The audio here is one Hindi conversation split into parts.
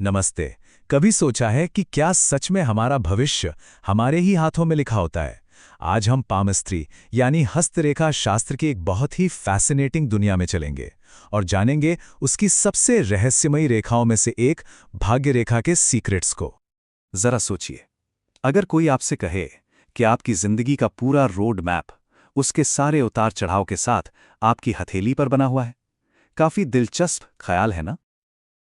नमस्ते। कभी सोचा है कि क्या सच में हमारा भविष्य हमारे ही हाथों में लिखा होता है? आज हम पामस्त्री यानी हस्तरेखा शास्त्र की एक बहुत ही फैसिनेटिंग दुनिया में चलेंगे और जानेंगे उसकी सबसे रहस्यमयी रेखाओं में से एक भाग्य रेखा के सीक्रेट्स को। जरा सोचिए, अगर कोई आपसे कहे कि आपकी जिंदगी का पूरा रोड मैप उसके सारे उतार चढ़ाव के साथ आपकी हथेली पर बना हुआ है, काफी दिलचस्प ख्याल है ना?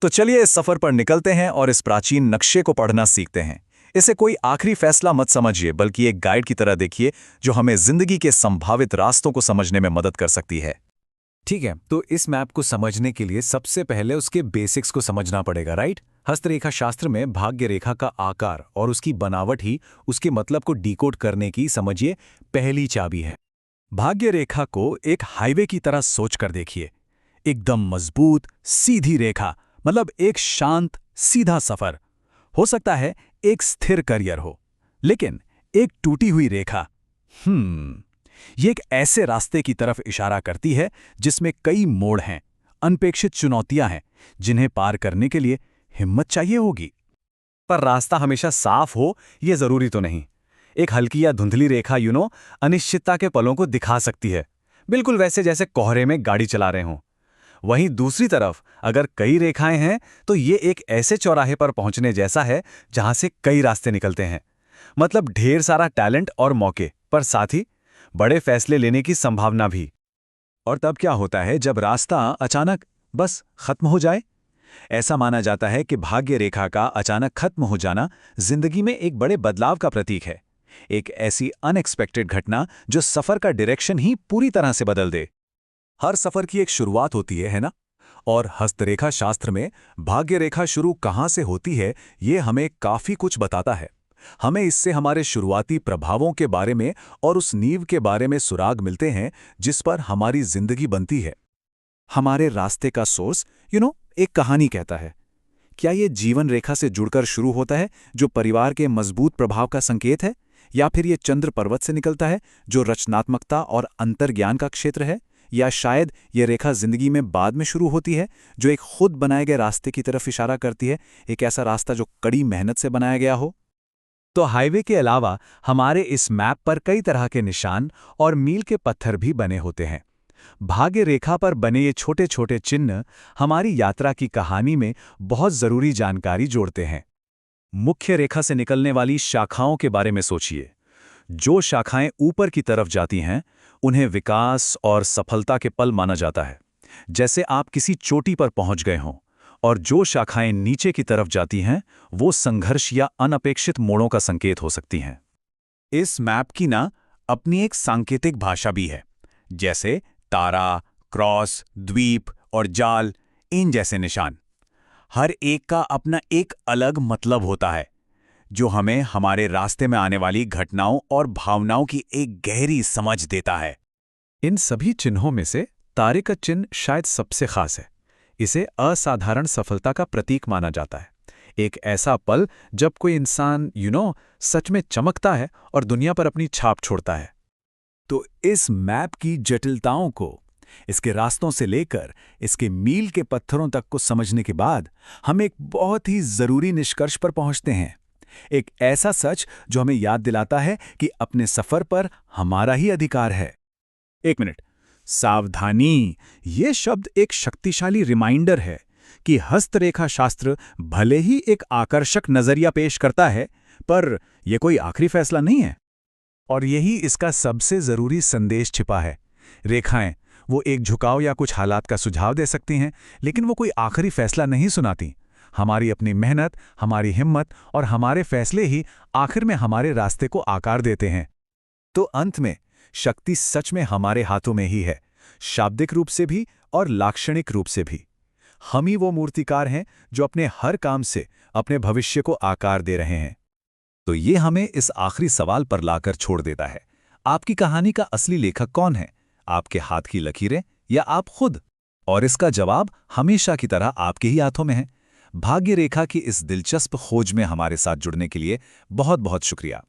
तो चलिए इस सफर पर निकलते हैं और इस प्राचीन नक्शे को पढ़ना सीखते हैं। इसे कोई आखिरी फैसला मत समझिए, बल्कि एक गाइड की तरह देखिए जो हमें जिंदगी के संभावित रास्तों को समझने में मदद कर सकती है। ठीक है, तो इस मैप को समझने के लिए सबसे पहले उसके बेसिक्स को समझना पड़ेगा, राइट? हस्तरेखा शास्त्र में भाग्य रेखा का आकार और उसकी बनावट ही उसके मतलब को डिकोड करने की, समझिए, पहली चाबी है। भाग्य रेखा को एक हाईवे की तरह सोचकर देखिए। एकदम मजबूत सीधी रेखा, मतलब एक शांत सीधा सफर। हो सकता है एक स्थिर करियर हो, लेकिन एक टूटी हुई रेखा ये एक ऐसे रास्ते की तरफ इशारा करती है जिसमें कई मोड़ हैं, अनपेक्षित चुनौतियां हैं, जिन्हें पार करने के लिए हिम्मत चाहिए होगी। पर रास्ता हमेशा साफ हो ये जरूरी तो नहीं। एक हल्की या धुंधली रेखा अनिश्चितता के पलों को दिखा सकती है, बिल्कुल वैसे जैसे कोहरे में गाड़ी चला रहे हों। वहीं दूसरी तरफ अगर कई रेखाएं हैं तो ये एक ऐसे चौराहे पर पहुंचने जैसा है जहां से कई रास्ते निकलते हैं। मतलब ढेर सारा टैलेंट और मौके, पर साथ ही बड़े फैसले लेने की संभावना भी। और तब क्या होता है जब रास्ता अचानक बस खत्म हो जाए? ऐसा माना जाता है कि भाग्य रेखा का अचानक खत्म हो जाना जिंदगी में एक बड़े बदलाव का प्रतीक है। एक ऐसी अनएक्सपेक्टेड घटना जो सफर का डायरेक्शन ही पूरी तरह से बदल दे। हर सफर की एक शुरुआत होती है ना? और हस्तरेखा शास्त्र में भाग्य रेखा शुरू कहां से होती है, ये हमें काफी कुछ बताता है। हमें इससे हमारे शुरुआती प्रभावों के बारे में और उस नींव के बारे में सुराग मिलते हैं जिस पर हमारी जिंदगी बनती है। हमारे रास्ते का सोर्स एक कहानी कहता है। क्या ये जीवन रेखा से जुड़कर शुरू होता है जो परिवार के मजबूत प्रभाव का संकेत है, या फिर ये चंद्र पर्वत से निकलता है जो रचनात्मकता और अंतर्ज्ञान का क्षेत्र है, या शायद ये रेखा जिंदगी में बाद में शुरू होती है जो एक खुद बनाए गए रास्ते की तरफ इशारा करती है, एक ऐसा रास्ता जो कड़ी मेहनत से बनाया गया हो। तो हाईवे के अलावा हमारे इस मैप पर कई तरह के निशान और मील के पत्थर भी बने होते हैं। भाग्य रेखा पर बने ये छोटे छोटे चिन्ह हमारी यात्रा की कहानी में बहुत जरूरी जानकारी जोड़ते हैं। मुख्य रेखा से निकलने वाली शाखाओं के बारे में सोचिए। जो शाखाएं ऊपर की तरफ जाती हैं उन्हें विकास और सफलता के पल माना जाता है, जैसे आप किसी चोटी पर पहुंच गए हों। और जो शाखाएं नीचे की तरफ जाती हैं वो संघर्ष या अनपेक्षित मोड़ों का संकेत हो सकती हैं। इस मैप की अपनी एक सांकेतिक भाषा भी है, जैसे तारा, क्रॉस, द्वीप और जाल, इन जैसे निशान। हर एक का अपना एक अलग मतलब होता है जो हमें हमारे रास्ते में आने वाली घटनाओं और भावनाओं की एक गहरी समझ देता है। इन सभी चिन्हों में से तारे का चिन्ह शायद सबसे खास है। इसे असाधारण सफलता का प्रतीक माना जाता है। एक ऐसा पल जब कोई इंसान सच में चमकता है और दुनिया पर अपनी छाप छोड़ता है। तो इस मैप की जटिलताओं को, इसके रास्तों से लेकर इसके मील के पत्थरों तक को समझने के बाद हम एक बहुत ही जरूरी निष्कर्ष पर पहुंचते हैं। एक ऐसा सच जो हमें याद दिलाता है कि अपने सफर पर हमारा ही अधिकार है। एक मिनट, सावधानी, ये शब्द एक शक्तिशाली रिमाइंडर है कि हस्तरेखा शास्त्र भले ही एक आकर्षक नजरिया पेश करता है, पर यह कोई आखिरी फैसला नहीं है। और यही इसका सबसे जरूरी संदेश छिपा है। रेखाएं वो एक झुकाव या कुछ हालात का सुझाव दे सकती हैं, लेकिन वो कोई आखिरी फैसला नहीं सुनाती। हमारी अपनी मेहनत, हमारी हिम्मत और हमारे फैसले ही आखिर में हमारे रास्ते को आकार देते हैं। तो अंत में शक्ति सच में हमारे हाथों में ही है, शाब्दिक रूप से भी और लाक्षणिक रूप से भी। हम ही वो मूर्तिकार हैं जो अपने हर काम से अपने भविष्य को आकार दे रहे हैं। तो ये हमें इस आखिरी सवाल पर लाकर छोड़ देता है, आपकी कहानी का असली लेखक कौन है? आपके हाथ की लकीरें या आप खुद? और इसका जवाब हमेशा की तरह आपके ही हाथों में है। भाग्य रेखा की इस दिलचस्प खोज में हमारे साथ जुड़ने के लिए बहुत बहुत शुक्रिया।